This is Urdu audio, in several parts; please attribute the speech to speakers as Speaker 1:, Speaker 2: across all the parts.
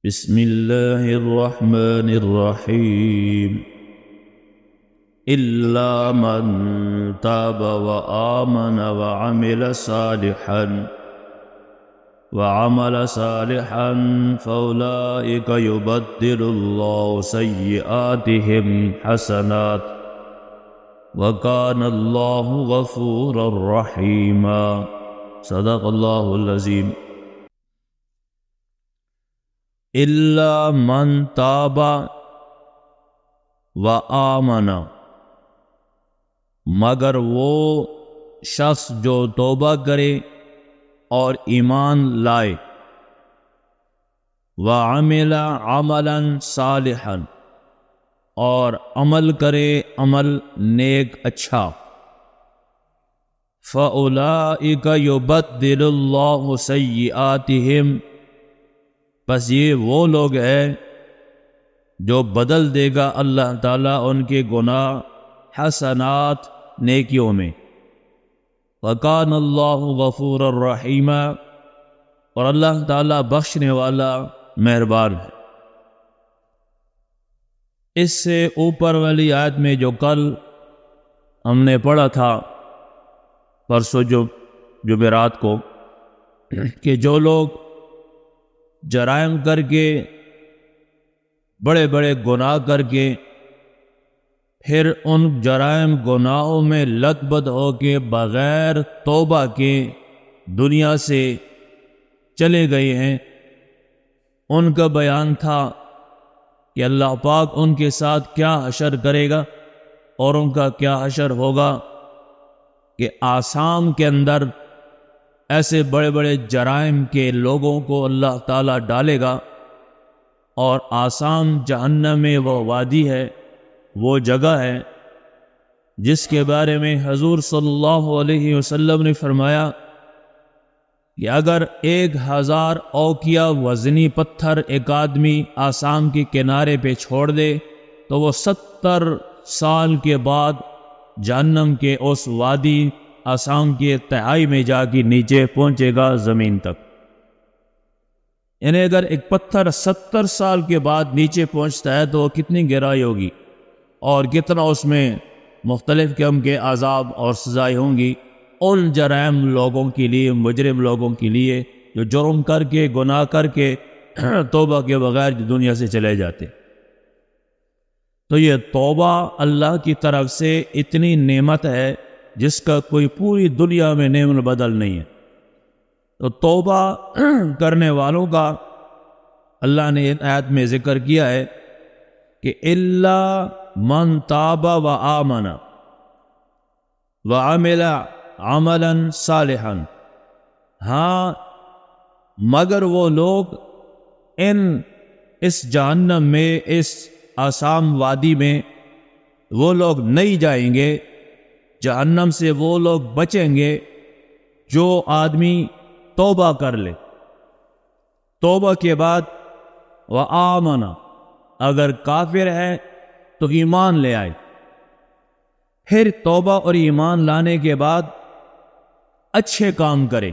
Speaker 1: بسم اللہ الرحمن الرحیم إلا من تاب وآمن وعمل صالحا فأولئك يبدل الله سيئاتهم حسنات وكان الله غفورا رحيما صدق الله العظيم. إلا من تاب وآمن، مگر وہ شخص جو توبہ کرے اور ایمان لائے، وعمل عملا صالحا، اور عمل کرے عمل نیک اچھا، فَأُولَئِكَ يُبَدِّلُ اللَّهُ سَيِّئَاتِهِمْ، بس یہ وہ لوگ ہیں جو بدل دے گا اللہ تعالیٰ ان کے گناہ حسنات نیکیوں میں، وَكَانَ اللَّهُ غَفُورًا رَحِيمًا، اور اللہ تعالیٰ بخشنے والا مہربان ہے. اس سے اوپر والی آیت میں جو کل ہم نے پڑھا تھا پرسوں جمعرات کو، کہ جو لوگ جرائم کر کے، بڑے بڑے گناہ کر کے، پھر ان جرائم گناہوں میں لت بد ہو کے بغیر توبہ کے دنیا سے چلے گئے ہیں، ان کا بیان تھا کہ اللہ پاک ان کے ساتھ کیا حشر کرے گا، اور ان کا کیا حشر ہوگا کہ آسام کے اندر ایسے بڑے بڑے جرائم کے لوگوں کو اللہ تعالیٰ ڈالے گا، اور آسام جہنم میں وہ وادی ہے، وہ جگہ ہے جس کے بارے میں حضور صلی اللہ علیہ وسلم نے فرمایا کہ اگر 1000 اوقیہ وزنی پتھر ایک آدمی آسام کے کنارے پہ چھوڑ دے تو وہ 70 سال کے بعد جہنم کے اس وادی آسام کی تہائی میں جا کے نیچے پہنچے گا، زمین تک. یعنی اگر ایک پتھر 70 سال کے بعد نیچے پہنچتا ہے تو وہ کتنی گہرائی ہوگی، اور کتنا اس میں مختلف قسم کے عذاب اور سزائیں ہوں گی ان جرائم لوگوں کے لیے، مجرم لوگوں کے لیے جو جرم کر کے، گناہ کر کے توبہ کے بغیر دنیا سے چلے جاتے. تو یہ توبہ اللہ کی طرف سے اتنی نعمت ہے جس کا کوئی پوری دنیا میں نعمت بدل نہیں ہے. تو توبہ کرنے والوں کا اللہ نے ان آیت میں ذکر کیا ہے کہ الا من تاب و آمن وعمل عملا صالحا، ہاں مگر وہ لوگ اس جہنم میں، اس آسام وادی میں وہ لوگ نہیں جائیں گے، جہنم سے وہ لوگ بچیں گے جو آدمی توبہ کر لے، توبہ کے بعد وآمن، اگر کافر ہے تو ایمان لے آئے، پھر توبہ اور ایمان لانے کے بعد اچھے کام کرے،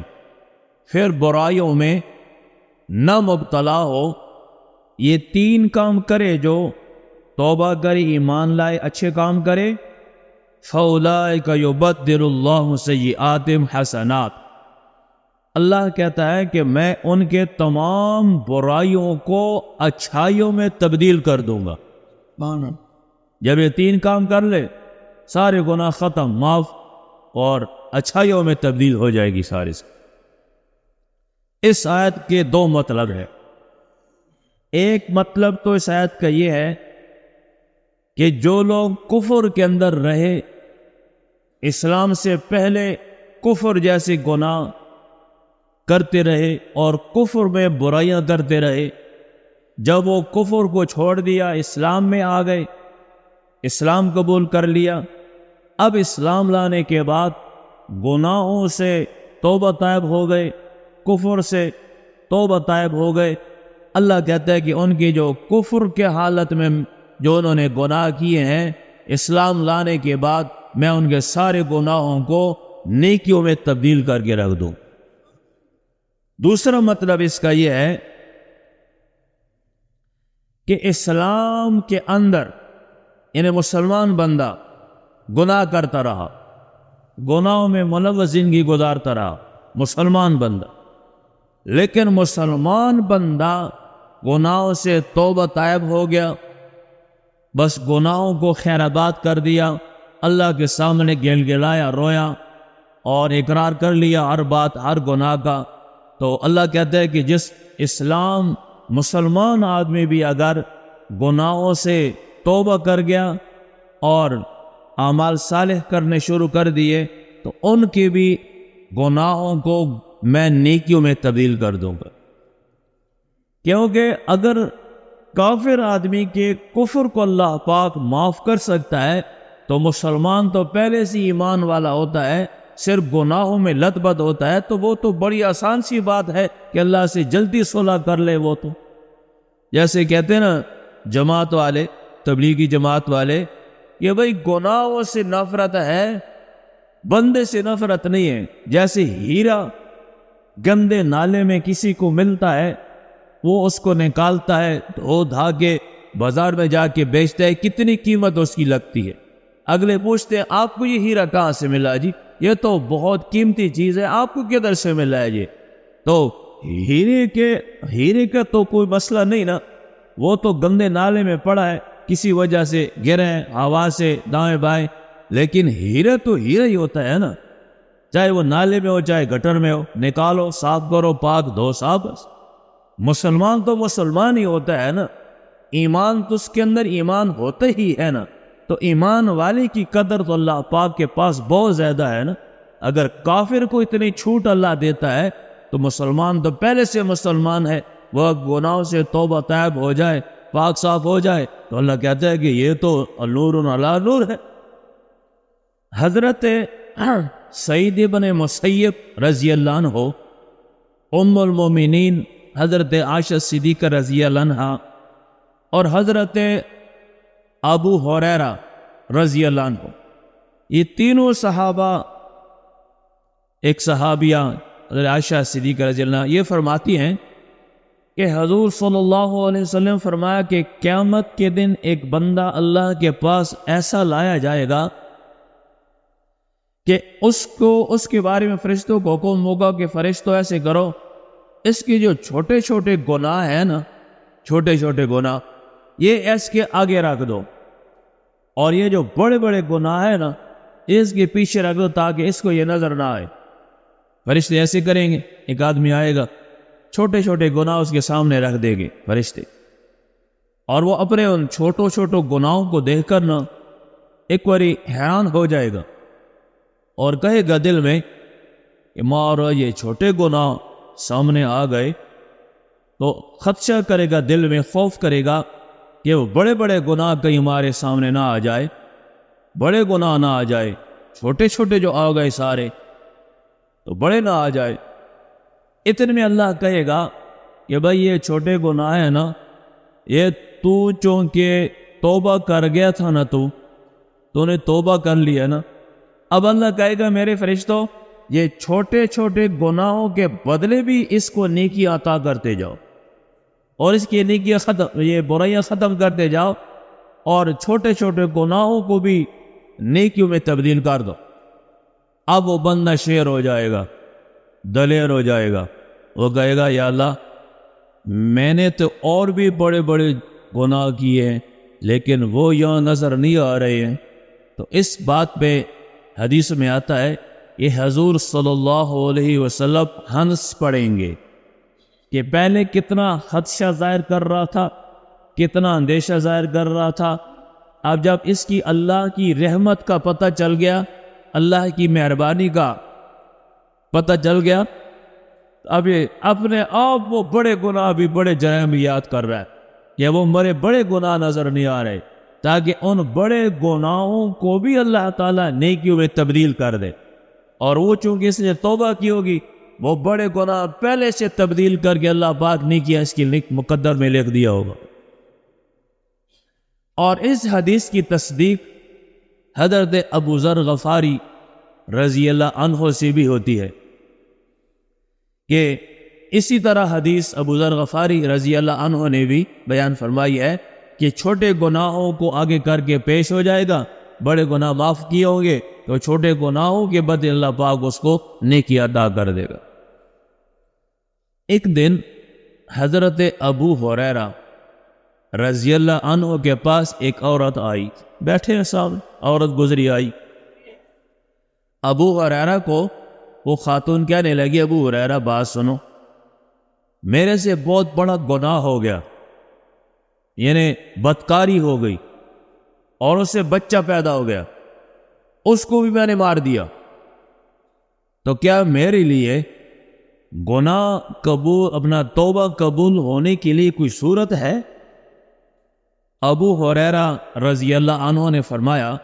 Speaker 1: پھر برائیوں میں نہ مبتلا ہو. یہ 3 کام کرے، جو توبہ کرے، ایمان لائے، اچھے کام کرے، فَأُولَئِكَ يُبَدِّلُ اللَّهُ سَيِّئَاتِهِمْ حَسَنَاتٍ، اللہ کہتا ہے کہ میں ان کے تمام برائیوں کو اچھائیوں میں تبدیل کر دوں گا. جب یہ 3 کام کر لے، سارے گناہ ختم، معاف، اور اچھائیوں میں تبدیل ہو جائے گی سارے سے. اس آیت کے 2 مطلب ہیں. ایک مطلب تو اس آیت کا یہ ہے کہ جو لوگ کفر کے اندر رہے، اسلام سے پہلے کفر جیسے گناہ کرتے رہے اور کفر میں برائیاں کرتے رہے، جب وہ کفر کو چھوڑ دیا، اسلام میں آ گئے، اسلام قبول کر لیا، اب اسلام لانے کے بعد گناہوں سے توبہ طائب ہو گئے، کفر سے توبہ طائب ہو گئے، اللہ کہتا ہے کہ ان کی جو کفر کے حالت میں جو انہوں نے گناہ کیے ہیں، اسلام لانے کے بعد میں ان کے سارے گناہوں کو نیکیوں میں تبدیل کر کے رکھ دوں. دوسرا مطلب اس کا یہ ہے کہ اسلام کے اندر یعنی مسلمان بندہ گناہ کرتا رہا، گناہوں میں ملوث زندگی گزارتا رہا مسلمان بندہ، لیکن مسلمان بندہ گناہوں سے توبہ طائب ہو گیا، بس گناہوں کو خیر آباد کر دیا، اللہ کے سامنے گل گلایا، رویا اور اقرار کر لیا ہر بات ہر گناہ کا، تو اللہ کہتا ہے کہ جس اسلام مسلمان آدمی بھی اگر گناہوں سے توبہ کر گیا اور اعمال صالح کرنے شروع کر دیے تو ان کی بھی گناہوں کو میں نیکیوں میں تبدیل کر دوں گا، کیونکہ اگر کافر آدمی کے کفر کو اللہ پاک معاف کر سکتا ہے تو مسلمان تو پہلے سے ایمان والا ہوتا ہے، صرف گناہوں میں لت بد ہوتا ہے، تو وہ تو بڑی آسان سی بات ہے کہ اللہ سے جلدی صلح کر لے۔ وہ تو جیسے کہتے ہیں نا جماعت والے، تبلیغی جماعت والے، کہ بھئی گناہوں سے نفرت ہے، بندے سے نفرت نہیں ہے۔ جیسے ہیرا گندے نالے میں کسی کو ملتا ہے، وہ اس کو نکالتا ہے، دھو دھا کے بازار میں جا کے بیچتا ہے، کتنی قیمت اس کی لگتی ہے، اگلے پوچھتے ہیں آپ کو یہ ہیرا کہاں سے ملا؟ جی یہ تو بہت قیمتی چیز ہے، آپ کو کدھر سے ملا ہے؟ جی تو ہیرے کا تو کوئی مسئلہ نہیں نا، وہ تو گندے نالے میں پڑا ہے، کسی وجہ سے گرے ہیں ہوا سے دائیں بائیں، لیکن ہیرا تو ہیرا ہی ہوتا ہے نا، چاہے وہ نالے میں ہو چاہے گٹر میں ہو، نکالو صاف کرو پاک دھو صاف۔ مسلمان تو مسلمان ہی ہوتا ہے نا، ایمان تو اس کے اندر ایمان ہوتا ہی ہے نا، تو ایمان والے کی قدر تو اللہ پاک کے پاس بہت زیادہ ہے نا۔ اگر کافر کو اتنی چھوٹ اللہ دیتا ہے تو مسلمان تو پہلے سے مسلمان ہے، وہ گناہوں سے توبہ طائب ہو جائے، پاک صاف ہو جائے تو اللہ کہتا ہے کہ یہ تو نور علی نور ہے۔ حضرت سعید بن مسیب رضی اللہ عنہ، ام المومنین حضرت عائشہ صدیقہ رضی اللہ عنہ، اور حضرت ابو ہریرہ رضی اللہ عنہ، یہ تینوں صحابہ، ایک صحابیہ حضرت عائشہ صدیقہ رضی اللہ عنہ، یہ فرماتی ہیں کہ حضور صلی اللہ علیہ وسلم فرمایا کہ قیامت کے دن ایک بندہ اللہ کے پاس ایسا لایا جائے گا کہ اس کے بارے میں فرشتوں کو حکم ہوگا کہ فرشتوں ایسے کرو، اس کے جو چھوٹے چھوٹے گناہ ہیں نا، چھوٹے چھوٹے گناہ یہ اس کے آگے رکھ دو، اور یہ جو بڑے بڑے گناہ ہیں نا اس کے پیچھے رکھ دو تاکہ اس کو یہ نظر نہ آئے۔ فرشتے ایسے کریں گے، ایک آدمی آئے گا چھوٹے چھوٹے گناہ اس کے سامنے رکھ دے گے فرشتے، اور وہ اپنے ان چھوٹوں چھوٹوں گناہوں کو دیکھ کر نا ایک باری حیران ہو جائے گا اور کہے گا دل میں کہ مارو یہ چھوٹے گناہ سامنے آ گئے، تو خدشہ کرے گا، دل میں خوف کرے گا کہ وہ بڑے بڑے گناہ کہیں ہمارے سامنے نہ آ جائے، بڑے گناہ نہ آ جائے، چھوٹے چھوٹے جو آ گئے سارے تو بڑے نہ آ جائے۔ اتنے میں اللہ کہے گا کہ بھائی یہ چھوٹے گناہ ہیں نا، یہ تو چونکہ توبہ کر گیا تھا نا، تو نے توبہ کر لیا نا، اب اللہ کہے گا میرے فرشتوں یہ چھوٹے چھوٹے گناہوں کے بدلے بھی اس کو نیکی عطا کرتے جاؤ، اور اس کی نیکیاں یہ برائیاں ختم کرتے جاؤ، اور چھوٹے چھوٹے گناہوں کو بھی نیکیوں میں تبدیل کر دو۔ اب وہ بندہ شیر ہو جائے گا، دلیر ہو جائے گا، وہ کہے گا یا اللہ میں نے تو اور بھی بڑے بڑے گناہ کیے ہیں لیکن وہ یہاں نظر نہیں آ رہے ہیں۔ تو اس بات پہ حدیث میں آتا ہے کہ حضور صلی اللہ علیہ وسلم ہنس پڑیں گے کہ پہلے کتنا خدشہ ظاہر کر رہا تھا، کتنا اندیشہ ظاہر کر رہا تھا، اب جب اس کی اللہ کی رحمت کا پتہ چل گیا، اللہ کی مہربانی کا پتہ چل گیا، اب یہ اپنے آپ وہ بڑے گناہ بھی بڑے جرائم یاد کر رہا ہے کہ وہ میرے بڑے گناہ نظر نہیں آ رہے، تاکہ ان بڑے گناہوں کو بھی اللہ تعالیٰ نیکیوں میں تبدیل کر دے، اور وہ چونکہ اس نے توبہ کی ہوگی وہ بڑے گناہ پہلے سے تبدیل کر کے اللہ پاک نیکیاں اس کی مقدر میں لکھ دیا ہوگا۔ اور اس حدیث کی تصدیق حضرت ابو ذر غفاری رضی اللہ عنہ سے بھی ہوتی ہے کہ اسی طرح حدیث ابو ذر غفاری رضی اللہ عنہ نے بھی بیان فرمائی ہے کہ چھوٹے گناہوں کو آگے کر کے پیش ہو جائے گا، بڑے گناہ معاف کیے ہوں گے تو چھوٹے گناہوں کے بدلے اللہ پاک اس کو نیکی عطا کر دے گا۔ ایک دن حضرت ابو ہریرہ رضی اللہ عنہ کے پاس ایک عورت آئی، بیٹھے ہیں صاحب، عورت گزری آئی۔ ابو ہریرہ کو وہ خاتون کہنے لگی، ابو ہریرہ بات سنو، میرے سے بہت بڑا گناہ ہو گیا، یعنی بدکاری ہو گئی اور اس سے بچہ پیدا ہو گیا، اس کو بھی میں نے مار دیا، تو کیا میرے لیے گناہ قبول، اپنا توبہ قبول ہونے کے لیے کوئی صورت ہے؟ ابو ہریرہ رضی اللہ عنہ نے فرمایا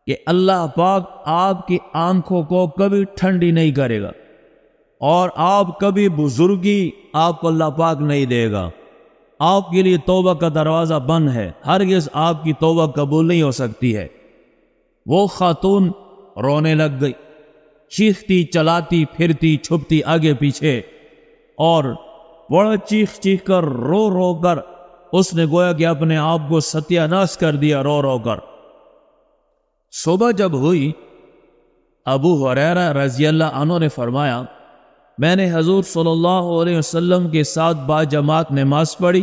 Speaker 1: کہ اللہ پاک آپ کی آنکھوں کو کبھی ٹھنڈی نہیں کرے گا اور آپ کبھی بزرگی آپ کو اللہ پاک نہیں دے گا، آپ کے لیے توبہ کا دروازہ بند ہے، ہرگز آپ کی توبہ قبول نہیں ہو سکتی ہے۔ وہ خاتون رونے لگ گئی، چیختی چلاتی پھرتی چھپتی آگے پیچھے، اور بڑا چیخ چیخ کر رو رو کر اس نے گویا کہ اپنے آپ کو ستیہ ناش کر دیا رو رو کر۔ صبح جب ہوئی، ابو ہریرہ رضی اللہ عنہ نے فرمایا میں نے حضور صلی اللہ علیہ وسلم کے ساتھ باجماعت نماز پڑھی،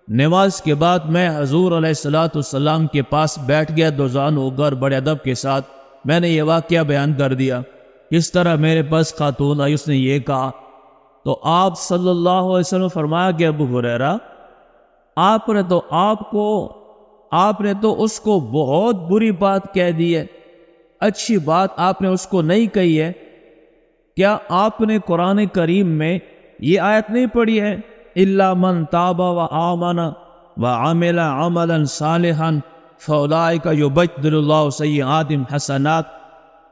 Speaker 1: نماز کے بعد میں حضور علیہ السلام کے پاس بیٹھ گیا، دوزان ہو کر بڑے ادب کے ساتھ میں نے یہ واقعہ بیان کر دیا، کس طرح میرے پاس خاتون آئی، اس نے یہ کہا، تو آپ صلی اللہ علیہ وسلم فرمایا کہ ابو ہریرہ آپ نے تو اس کو بہت بری بات کہہ دی ہے، اچھی بات آپ نے اس کو نہیں کہی ہے۔ کیا آپ نے قرآن کریم میں یہ آیت نہیں پڑھی ہے الا من تاب وآمن وعمل عملا صالحا فاولئک یبدل اللہ سیئاتہم حسنات؟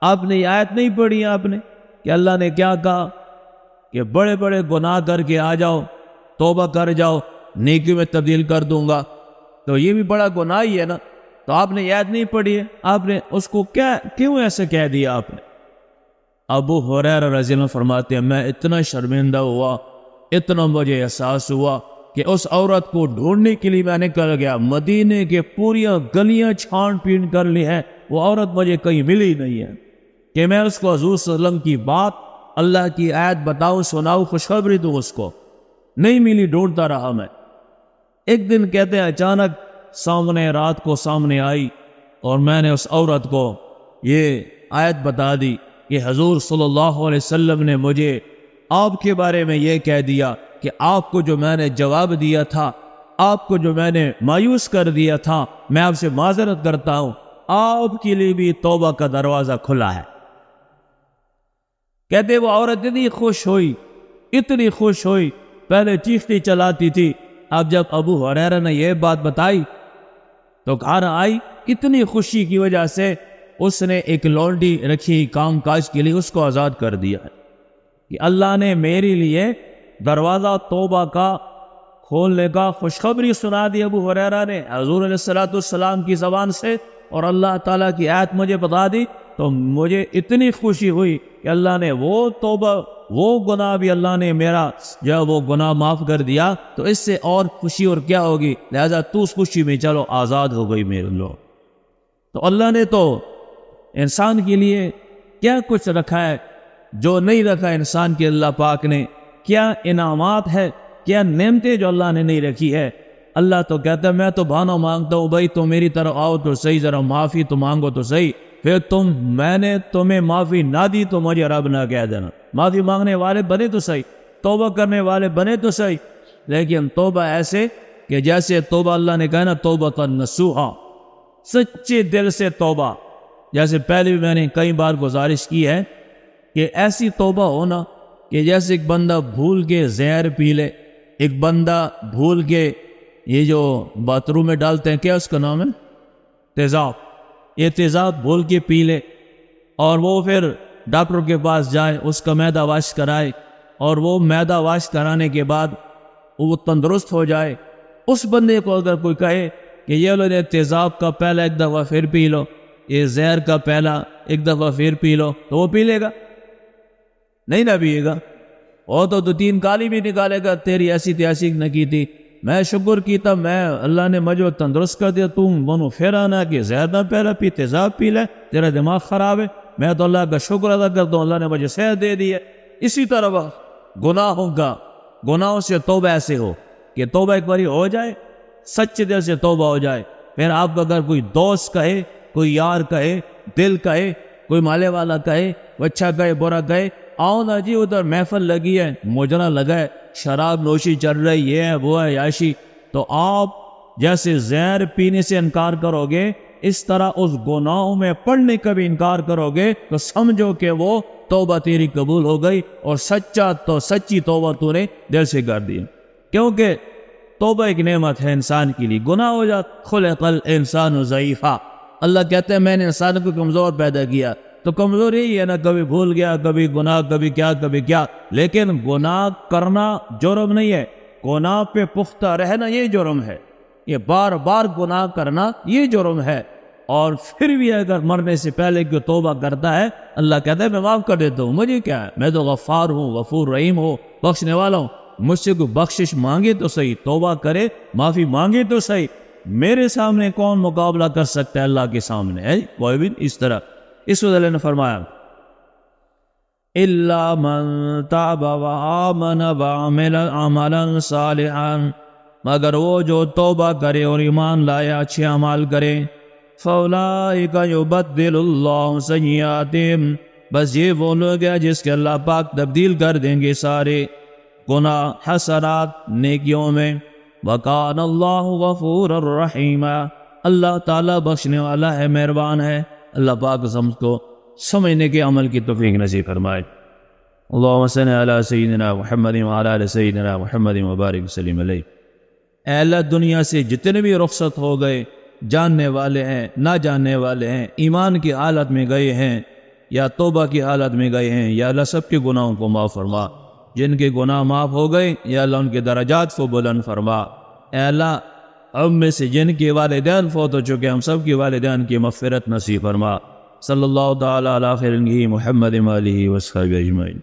Speaker 1: آپ نے یہ آیت نہیں پڑھی ہے آپ نے کہ اللہ نے کیا کہا کہ بڑے بڑے گناہ کر کے آ جاؤ، توبہ کر جاؤ، نیکی میں تبدیل کر دوں گا، تو یہ بھی بڑا گناہ ہی ہے نا، تو آپ نے یہ آیت نہیں پڑھی ہے، آپ نے اس کو کیوں ایسے کہہ دیا آپ نے؟ ابو ہریرہ رضی اللہ عنہ فرماتے ہیں میں اتنا شرمندہ ہوا، اتنا مجھے احساس ہوا کہ اس عورت کو ڈھونڈنے کے لیے میں نکل گیا، مدینے کے پوری گلیاں چھان پین کر لی ہیں، وہ عورت مجھے کہیں ملی نہیں ہے کہ میں اس کو حضور صلی اللہ علیہ وسلم کی بات، اللہ کی آیت بتاؤں، سناؤں، خوشخبری دوں، اس کو نہیں ملی، ڈھونڈتا رہا میں۔ ایک دن کہتے ہیں اچانک رات کو سامنے آئی اور میں نے اس عورت کو یہ آیت بتا دی کہ حضور صلی اللہ علیہ وسلم نے مجھے آپ کے بارے میں یہ کہہ دیا کہ آپ کو جو میں نے جواب دیا تھا، آپ کو جو میں نے مایوس کر دیا تھا، میں آپ سے معذرت کرتا ہوں، آپ کے لیے بھی توبہ کا دروازہ کھلا ہے۔ کہتے وہ عورت اتنی خوش ہوئی، پہلے چیختی چلاتی تھی، اب جب ابو ہریرہ نے یہ بات بتائی تو گھر آئی، اتنی خوشی کی وجہ سے اس نے ایک لونڈی رکھی کام کاج کے لیے، اس کو آزاد کر دیا ہے کہ اللہ نے میرے لیے دروازہ توبہ کا کھولنے کا خوشخبری سنا دی ابو ہریرہ نے حضور علیہ السلام کی زبان سے، اور اللہ تعالیٰ کی آیت مجھے بتا دی، تو مجھے اتنی خوشی ہوئی کہ اللہ نے وہ توبہ، وہ گناہ بھی اللہ نے میرا جب وہ گناہ معاف کر دیا، تو اس سے اور خوشی اور کیا ہوگی، لہذا تو اس خوشی میں چلو، آزاد ہو گئی میرے لوگ۔ تو اللہ نے تو انسان کے لیے کیا کچھ رکھا ہے جو نہیں رکھا انسان کے اللہ پاک نے، کیا انعامات ہے، کیا نعمتیں جو اللہ نے نہیں رکھی ہے۔ اللہ تو کہتا ہے میں تو بہانہ مانگتا ہوں، بھائی تم میری طرف آؤ تو صحیح، ذرا معافی تو مانگو تو صحیح، پھر میں نے تمہیں معافی نہ دی تو مجھے رب نہ کہہ دینا، معافی مانگنے والے بنے تو صحیح، توبہ کرنے والے بنے تو صحیح، لیکن توبہ ایسے کہ جیسے توبہ اللہ نے کہا نا توبہ نصوحا، سچے دل سے توبہ، جیسے پہلے بھی میں نے کئی بار گزارش کی ہے کہ ایسی توبہ ہونا کہ جیسے ایک بندہ بھول کے زہر پی لے، ایک بندہ بھول کے یہ جو باتھ روم میں ڈالتے ہیں، کیا اس کا نام ہے، تیزاب، یہ تیزاب بھول کے پی لے اور وہ پھر ڈاکٹر کے پاس جائے، اس کا معدہ واش کرائے، اور وہ معدہ واش کرانے کے بعد وہ تندرست ہو جائے۔ اس بندے کو اگر کوئی کہے کہ یہ لو تیزاب کا پہلا ایک دفعہ پھر پی لو، یہ زہر کا پہلا ایک دفعہ پھر پی لو، تو وہ پی لے گا؟ نہیں نہ پیے گا۔ وہ تو 2-3 گالی بھی نکالے گا، تیری ایسی تیسی نہ کی تھی، میں شکر کیتا، میں اللہ نے مجھے تندرست کر دیا، تم منو پھیرانا کہ زہر نہ پہلا پی، تیزاب پی لے، تیرا دماغ خراب ہے، میں تو اللہ کا شکر ادا کرتا ہوں، اللہ نے مجھے صحت دے دی ہے۔ اسی طرح گناہوں سے توبہ ایسے ہو کہ توبہ ایک باری ہو جائے، سچے دل سے توبہ ہو جائے، پھر آپ کو اگر کوئی دوست کہے، کوئی یار کہے، دل کہے، کوئی مالے والا کہے، اچھا کہے برا کہے، آؤ نا جی ادھر محفل لگی ہے، موجنا لگا ہے، شراب نوشی چل رہی، یہ ہے وہ ہے عیاشی، تو آپ جیسے زہر پینے سے انکار کرو گے، اس طرح اس گناہوں میں پڑنے کا بھی انکار کرو گے تو سمجھو کہ وہ توبہ تیری قبول ہو گئی، اور سچی توبہ تو نے دل سے کر دی، کیونکہ توبہ ایک نعمت ہے انسان کے لیے۔ گناہ ہو جاتا، خلق الانسان ضعیفا، اللہ کہتے ہیں میں نے انسان کو کمزور پیدا کیا، تو کمزور یہی ہے نا، کبھی بھول گیا، کبھی گناہ، کبھی کیا، لیکن گناہ کرنا جرم نہیں ہے، گناہ پہ پختہ رہنا یہ جرم ہے، یہ بار بار گناہ کرنا یہ جرم ہے، اور پھر بھی اگر مرنے سے پہلے کوئی توبہ کرتا ہے، اللہ کہتا ہے میں معاف کر دیتا ہوں، مجھے کیا ہے، میں تو غفار ہوں، غفور رحیم ہوں، بخشنے والا ہوں، مجھ سے کوئی بخشش مانگے تو صحیح، توبہ کرے، معافی مانگے تو صحیح، میرے سامنے کون مقابلہ کر سکتا ہے اللہ کے سامنے ہے؟ وہ بھی اس طرح، اس وجہ اللہ نے فرمایا إِلَّا مَن تَابَ وَآمَنَ وَعَمِلَ عَمَلًا صَالِحًا، مگر وہ جو توبہ کرے اور ایمان لائے، اچھے اعمال کرے، فَأُولَٰئِكَ يُبَدِّلُ اللَّهُ سَيِّئَاتِهِمْ، بس یہ وہ لوگ ہیں جس کے اللہ پاک تبدیل کر دیں گے سارے گناہ حسنات نیکیوں میں، وَكَانَ اللَّهُ غَفُورًا رَحِيمًا، اللہ تعالیٰ بخشنے والا ہے، مہربان ہے۔ اللہ پاک ہم کو سمجھنے کے عمل کی توفیق نصیب فرمائے۔ اللہم صل علی سیدنا محمد وعلی آل سیدنا محمد وبارک وسلم علیہ۔ اے اللہ، دنیا سے جتنے بھی رخصت ہو گئے، جاننے والے ہیں، نہ جاننے والے ہیں، ایمان کی حالت میں گئے ہیں یا توبہ کی حالت میں گئے ہیں، یا اللہ سب کے گناہوں کو معاف فرما، جن کے گناہ معاف ہو گئے یا اللہ ان کے درجات کو بلند فرما۔ اے اللہ، ہم میں سے جن کے والدین فوت ہو چکے، ہم سب کے والدین کی مغفرت نصیب فرما۔ صلی اللہ تعالی علی خیر محمد وآلہ وصحبہ اجمعین۔